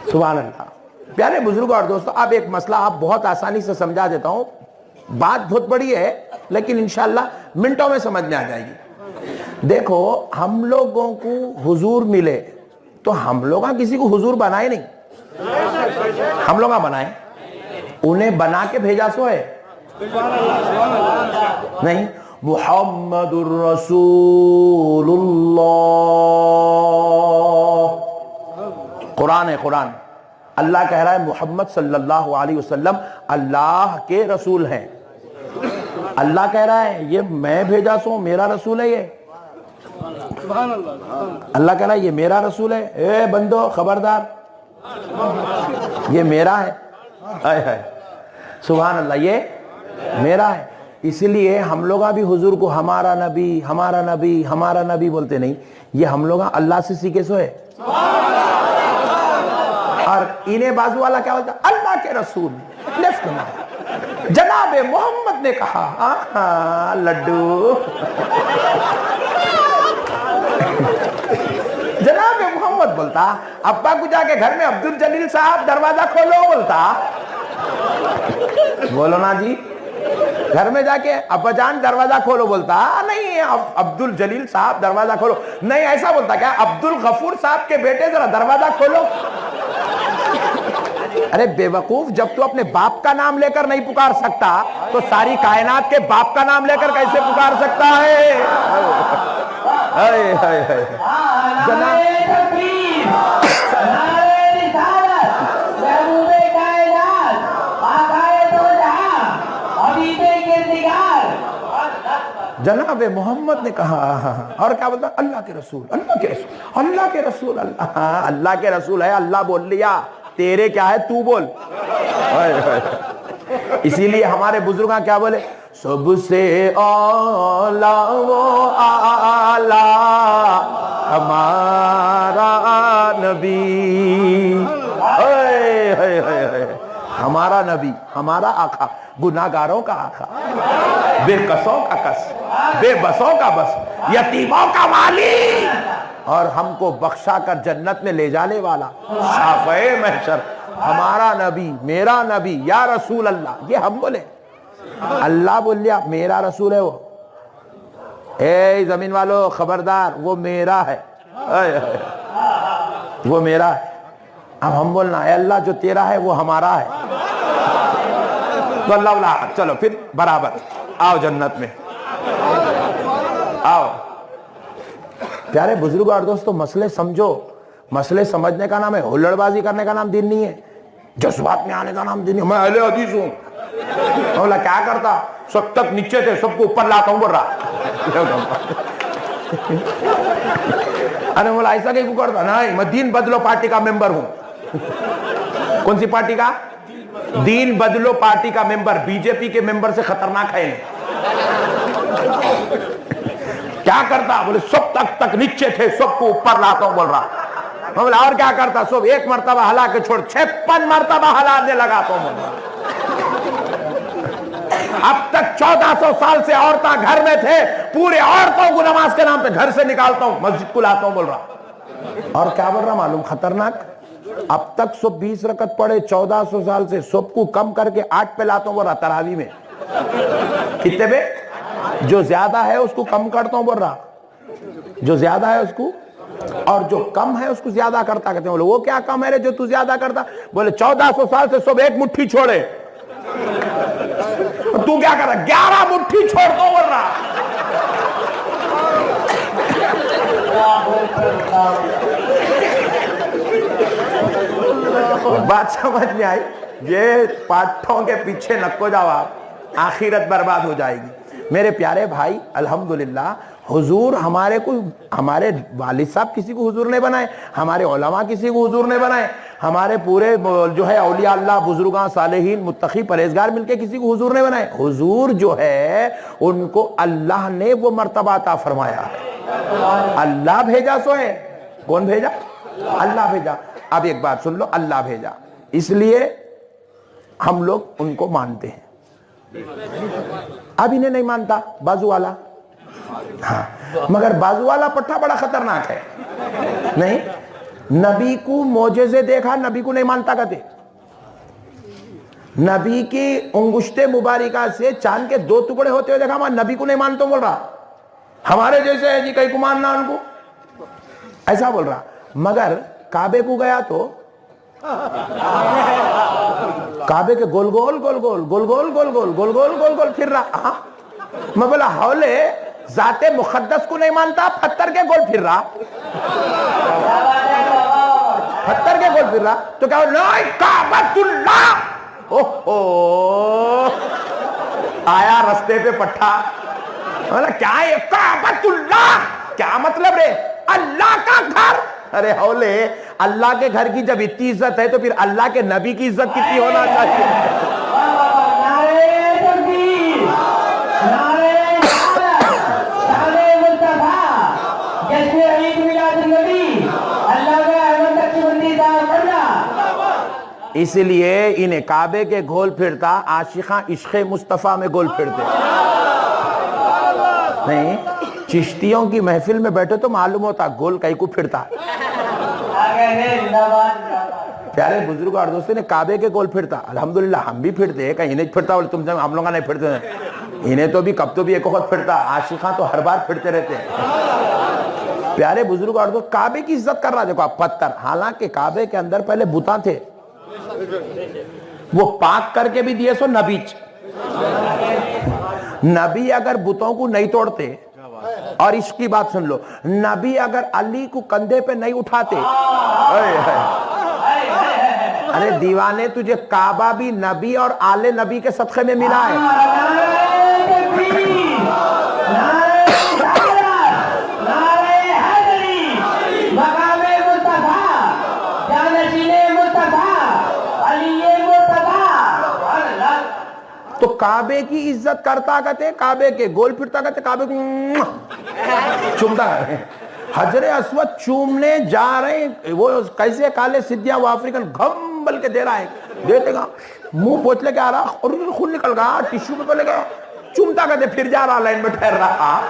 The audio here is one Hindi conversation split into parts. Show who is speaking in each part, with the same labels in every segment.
Speaker 1: सुभान अल्लाह। प्यारे बुजुर्ग और दोस्तों, अब एक मसला आप बहुत आसानी से समझा देता हूं। बात बहुत बड़ी है लेकिन इंशाअल्लाह मिनटों में समझ में आ जाएगी। देखो, हम लोगों को हुजूर मिले तो हम लोग किसी को हुजूर बनाए नहीं, हम लोग बनाए, उन्हें बना के भेजा सो है नहीं। मुहम्मदुर रसूलुल्लाह, कुरान है, कुरान। अल्लाह कह रहा है मोहम्मद सल्लल्लाहु अलैहि वसल्लम अल्लाह के रसूल हैं। अल्लाह कह रहा है ये मैं भेजा सो, मेरा रसूल है ये। अल्लाह कह रहा है ये मेरा रसूल है। ए बंदो खबरदार, ये मेरा है। हाय हाय, सुभान अल्लाह, ये मेरा है। इसलिए हम लोग भी हुजूर को हमारा नबी, हमारा नबी, हमारा नबी बोलते नहीं। ये हम लोग अल्लाह से सीखे सो है। और इन्हें बाजू वाला क्या बोलता? अल्लाह के रसूल, लेफ्ट में जनाबे मोहम्मद ने कहा। लड्डू जनाबे मोहम्मद बोलता, अब्बा को जाके घर में अब्दुल जलील साहब दरवाजा खोलो बोलता। बोलो ना जी, घर में जाके अब्बा जान दरवाजा खोलो बोलता नहीं, अब्दुल जलील साहब दरवाजा खोलो नहीं, ऐसा बोलता क्या? अब्दुल गफूर साहब के बेटे जरा दरवाजा खोलो। अरे बेवकूफ, जब तू अपने बाप का नाम लेकर नहीं पुकार सकता तो सारी कायनात के बाप का नाम लेकर कैसे पुकार सकता है? जनाबे मोहम्मद ने कहा। और क्या बोलता? अल्लाह के रसूल, अल्लाह के रसूल, अल्लाह के रसूल। अल्लाह के रसूल है, अल्लाह बोल लिया, तेरे क्या है तू बोल। इसीलिए हमारे बुजुर्ग क्या बोले? सबसे आला वो आला हमारा नबी, हमारा नबी, हमारा आका, गुनाहगारों का आका, बेकसों का कस, बेबसों का बस, यतीमों का वाली, और हमको बख्शा कर जन्नत में ले जाने वाला, शाफ़े महशर, हमारा नबी, मेरा नबी, या रसूल अल्लाह। ये हम बोले, अल्लाह बोल लिया मेरा रसूल है वो। ए जमीन वालों खबरदार, वो मेरा है, वो मेरा है। अब हम बोलना है अल्लाह जो तेरा है वो हमारा है। तो अल्लाह, चलो फिर बराबर, आओ जन्नत में आओ। प्यारे बुजुर्ग और दोस्तों, मसले समझो। मसले समझने का नाम है, हुल्लड़बाजी करने का नाम दीन नहीं है, जज्बात में आने का नाम दीन नहीं। मैं अहले हदीस हूं। बोला क्या करता? सब तक नीचे थे, सबको ऊपर लाता हूं बोल रहा। अरे बोला ऐसा क्यों करता? नहीं, मैं दीन बदलो पार्टी का मेंबर हूं। कौन सी पार्टी का? दीन बदलो पार्टी का मेंबर। बीजेपी के मेंबर से खतरनाक है। क्या करता? बोले सब तक नीचे थे, सबको ऊपर लाता हूं बोल रहा। बोला और क्या करता? सब एक मर्तबा हला के छोड़ 56 मर्तबा हलाने लगाता हूं बोल रहा। अब तक 1400 साल से औरतें घर में थे, पूरे औरतों को नमाज के नाम पे घर से निकालता हूं, मस्जिद को लाता हूं बोल रहा। और क्या बोल रहा मालूम? खतरनाक। अब तक सब 20 रकत पढ़े 1400 साल से, सबको कम करके 8 पे लाता हूं बोल रहा। तरावी में कितने पे? जो ज्यादा है उसको कम करता हूं बोल रहा, जो ज्यादा है उसको, और जो कम है उसको ज्यादा करता। कहते हैं बोले वो क्या कम है रे जो तू ज्यादा करता? बोले 1400 साल से सब एक मुट्ठी छोड़े, तू क्या कर रहा? 11 मुट्ठी छोड़ता बोल रहा। बात समझ में आई? ये पाठों के पीछे नको जाओ आप, आखिरत बर्बाद हो जाएगी। मेरे प्यारे भाई, अल्हम्दुलिल्लाह हुजूर हमारे को, हमारे वालिद साहब किसी को हुजूर ने बनाए, हमारे उलमा किसी को हुजूर ने बनाए, हमारे पूरे जो है औलिया अल्लाह, बुजुर्गां, सालेहीन, मुत्तकी, परहेजगार मिलके किसी को हुजूर ने बनाए। हुजूर जो है उनको अल्लाह ने वो मर्तबा अता फरमाया है। अल्लाह भेजा सो है। कौन भेजा? अल्लाह भेजा। अब एक बात सुन लो, अल्लाह भेजा, इसलिए हम लोग उनको मानते हैं। अब इन्हें नहीं मानता बाजू वाला। हाँ, मगर बाजू वाला पट्टा बड़ा खतरनाक है। नहीं, नबी को मोजेज़े देखा, नबी को नहीं मानता कहते। नबी की उंगुश्ते मुबारिका से चांद के 2 टुकड़े होते हुए देखा, मैं नबी को नहीं मानता बोल रहा। हमारे जैसे है जी, कहीं को मानना उनको, ऐसा बोल रहा। मगर काबे को गया तो काबे के गोल गोल गोल गोल गोल गोल गोल गोल गोल गोल गोल गोल फिर रहा। मैं बोला हौले जाते मुकद्दस को नहीं मानता, पत्थर के गोल फिर रहा, पत्थर के गोल फिर रहा। तो क्या नहीं काबतुल्लाह, ओहो आया रस्ते पे पट्टा। बोला क्या है काबतुल्लाह, क्या मतलब रे? अल्लाह का घर। अरे हौले, अल्लाह के घर की जब इतनी इज्जत है तो फिर अल्लाह के नबी की इज्जत कितनी होना चाहिए? इसलिए इन्हें काबे के गोल फिरता, आशिका इश्क़े मुस्तफ़ा में गोल फिरते नहीं। चिश्तियों की महफिल में बैठे तो मालूम होता गोल कहीं को फिरता। प्यारे बुजुर्ग और दोस्तों ने काबे के गोल फिरता, अल्हम्दुलिल्लाह हम भी फिरते हैं, कहीं नहीं फिरता बोले तुम हम लोग नहीं फिरते हैं। इन्हें तो भी कब तो भी एक वक्त फिरता, आशिका तो हर बार फिरते रहते हैं। प्यारे बुजुर्ग और दोस्त, काबे की इज्जत कर रहा, देखो आप पत्थर। हालांकि काबे के अंदर पहले बुता थे, वो पाक करके भी दिए सो नबीच। नबी अगर बुतों को नहीं तोड़ते, और इसकी बात सुन लो, नबी अगर अली को कंधे पे नहीं उठाते, अरे दीवाने तुझे काबा भी नबी और आले नबी के सदक़े में मिला है। तो काबे की इज्जत करता कहते, काबे के गोल फिरता कहते, काबे को चूमता है। हजरे अस्वद चूमने जा रहे, वो कैसे काले सिद्धिया वो अफ्रीकन घम्बल के दे रहा है, देतेगा मुंह पोछ लेके आ रहा और खून निकल गया, टिश्यू पेपर लेके चूमता कहते, फिर जा रहा लाइन में ठहर रहा।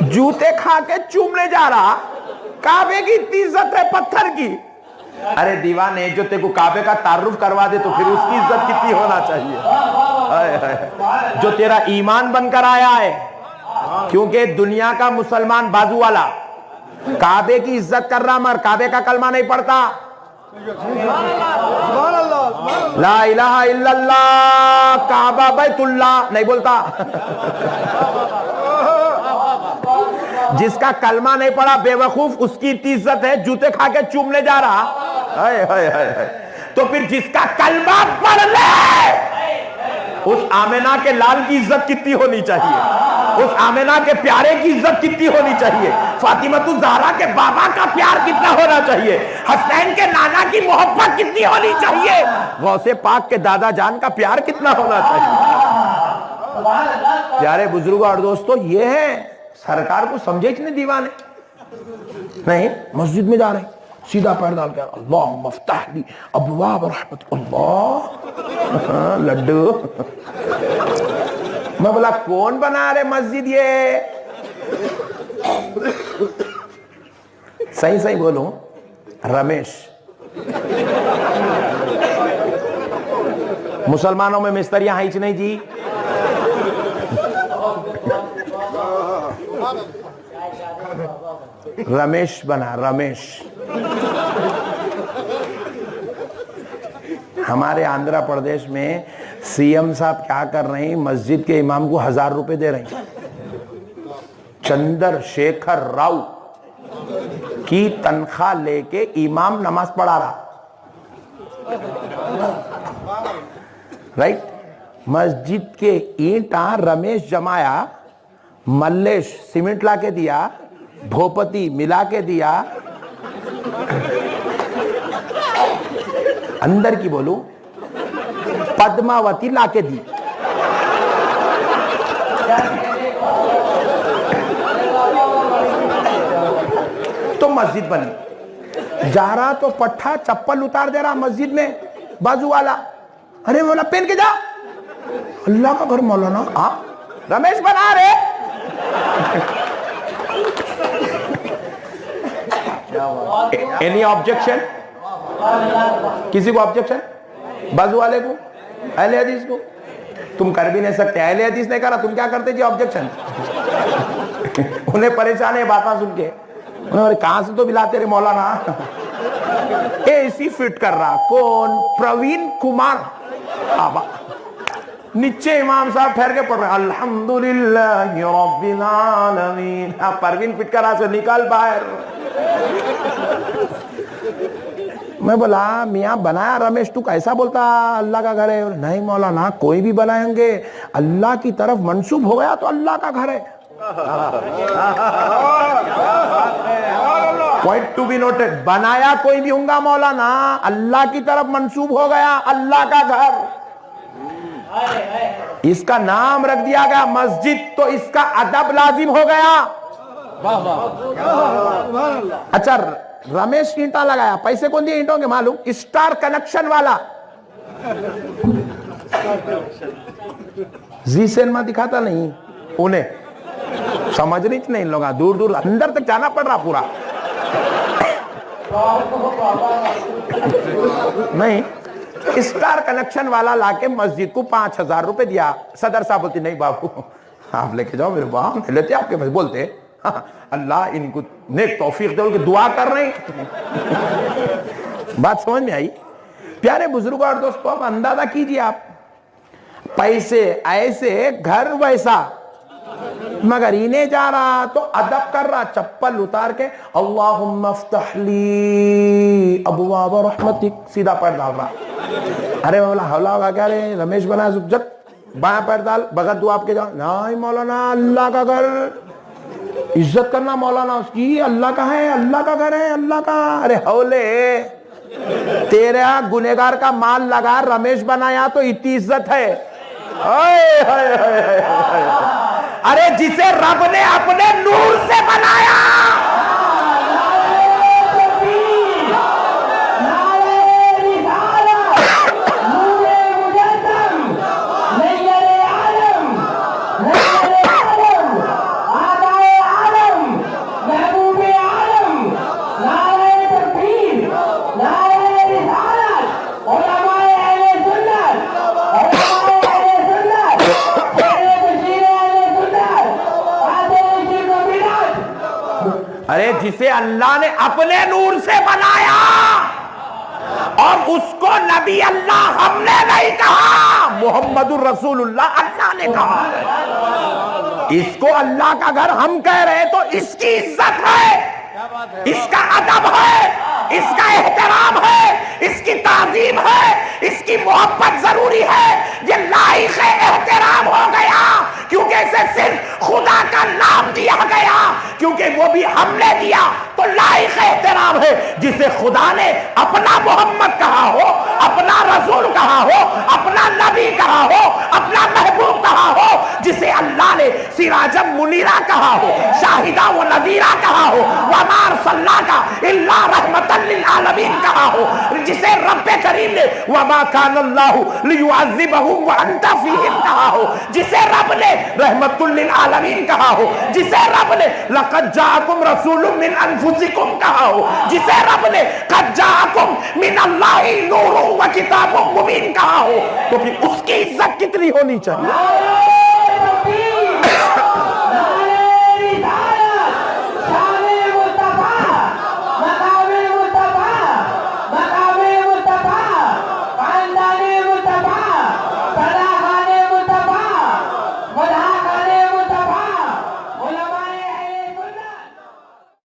Speaker 1: जूते खा के चूमने जा रहा, काबे की इतनी इज्जत है पत्थर की। अरे दीवाने, जो तेरे को काबे का तारुफ करवा दे तो फिर उसकी इज्जत कितनी होना चाहिए? जो तेरा ईमान बनकर आया है, क्योंकि दुनिया का मुसलमान बाजू वाला काबे की इज्जत कर रहा मगर काबे का कलमा नहीं पढ़ता। ला इलाहा इल्लल्लाह काबा बैतुल्लाह नहीं बोलता। जिसका कलमा नहीं पड़ा बेवकूफ, उसकी इतनी इज्जत है, जूते खा के चूमने जा रहा। हाय हाय हाय। तो फिर जिसका कलमा पढ़ ले, उस आमिना के लाल की इज्जत कितनी होनी चाहिए? उस आमिना के प्यारे की इज्जत कितनी होनी चाहिए? फातिमातुल ज़हरा के बाबा का प्यार कितना होना चाहिए? हसनैन के नाना की मोहब्बत कितनी होनी चाहिए? गौसे पाक के दादा जान का प्यार कितना होना चाहिए? प्यारे बुजुर्गों और दोस्तों, ये है सरकार को समझे नहीं दीवाने। नहीं, मस्जिद में जा रहे, सीधा पैर डाल के अल्लाह मफ्ताह ली अबवाब रहमत अल्लाह लड्डू। मैं बोला कौन बना रहे मस्जिद ये? सही सही बोलूं, रमेश। मुसलमानों में मिस्त्रियां हैं नहीं जी? रमेश बना, रमेश। हमारे आंध्र प्रदेश में सीएम साहब क्या कर रहे हैं? मस्जिद के इमाम को 1000 रुपए दे रहे हैं। चंद्रशेखर राव की तनख्वाह लेके इमाम नमाज पढ़ा रहा। राइट? मस्जिद के ईंटा रमेश जमाया, मल्लेश सीमेंट लाके दिया, भोपति मिला के दिया। अंदर की बोलूं, पद्मावती लाके दी। तो मस्जिद बनी। जा रहा तो पट्टा चप्पल उतार दे रहा मस्जिद में, बाजू वाला। अरे मौला पहन के जा, अल्लाह का घर मौलाना। हाँ रमेश बना रहे। Any objection? किसी को ऑब्जेक्शन? बाजू वाले को, अहले हदीस को? तुम कर भी नहीं सकते, अहले हदीस ने करा, तुम क्या करते जी ऑब्जेक्शन? उन्हें परेशान है बातें सुन के, उन्होंने कहां से तो मिलाते रे मौलाना। एसी फिट कर रहा कौन? प्रवीण कुमार आबा। नीचे इमाम साहब ठहर के पढ़ रहे अल्हम्दुलिल्लाह रब्बिल आलमीन। परवीन फिट करा से निकाल बाहर। मैं बोला मियाँ बनाया रमेश, तू कैसा बोलता अल्लाह का घर है? नहीं मौलाना, कोई भी बनाएंगे अल्लाह की तरफ मंसूब हो गया तो अल्लाह का घर है। पॉइंट टू बी नोटेड, बनाया कोई भी होगा मौलाना, अल्लाह की तरफ मंसूब हो गया अल्लाह का घर। इसका नाम रख दिया गया मस्जिद तो इसका अदब लाजिम हो गया। अच्छा, रमेश ईंटा लगाया, पैसे कौन दिए ईंटों के मालूम? स्टार कनेक्शन वाला। जी सिनेमा दिखाता नहीं, उन्हें समझ रही नहीं लोग, दूर दूर अंदर तक जाना पड़ रहा पूरा। नहीं, स्टार कनेक्शन वाला लाके मस्जिद को 5,000 रुपए दिया। सदर साहब बोलती नहीं बाबू आप लेके जाओ मेरे बाप, लेते आपके पास। बोलते अल्लाह इनको नेक तौफीक दे, दुआ कर रहे हैं। बात समझ में आई? प्यारे बुजुर्गों और दोस्तों, अब अंदाजा कीजिए आप, पैसे ऐसे घर वैसा, मगर इन्हें जा रहा तो अदब कर रहा, चप्पल उतार के अल्लाहुम्मा अफ्तह ली अबवाब रहमतिक, सीधा पैर डाल रहा। अरे बोला हौला होगा क्या रे? रमेश बना जब बाया पैर डाल, बगैर दुआ आपके जाओ। नहीं मौलाना, अल्लाह का घर, इज्जत करना मौलाना उसकी, अल्लाह का है, अल्लाह का घर है, अल्लाह का। अरे हौले, तेरा गुनेगार का माल लगा रमेश बनाया तो इतनी इज्जत है। अरे जिसे रब ने अपने नूर से बनाया, अरे जिसे अल्लाह ने अपने नूर से बनाया और उसको नबी अल्लाह हमने नहीं कहा, मोहम्मदुर रसूलुल्लाह अल्लाह ने कहा। इसको अल्लाह का घर हम कह रहे तो इसकी इज्जत है, इसका अदब है, इसका एहतराम है, इसकी ताजीम है, इसकी मोहब्बत जरूरी है। ये लायक एहतराम हो गया क्योंकि इसे सिर्फ खुदा का नाम दिया गया, क्योंकि वो भी हमने दिया तो लायक एहतराम है। जिसे खुदा ने अपना मोहम्मद कहा हो, अपना रसूल कहा हो, अपना नबी कहा हो, अपना महबूब कहा हो, जिसे अल्लाह ने सिराजम मुनीरा कहा हो, शाहिदा व नजीरा कहा हो, वमार सल्ला का इल्ला रहमतन लिल आलमीन कहा हो, जिसे रब्बे करीम ने वमा कान अल्लाहु लियुअज़्ज़िबहुम व अंता फीहिम कहा हो, जिसे रब ने रहमतुल लिल आलमीन कहा हो, जिसे रब ने लक़द जाअकुम रसूलुम मिन अनफुसिकुम कहा हो, जिसे रब ने क़द जाअकुम मिनल्लाहि नूरुन व किताबुम मुबीन कहा हो, तो फिर उसकी इज्जत कितनी होनी चाहिए?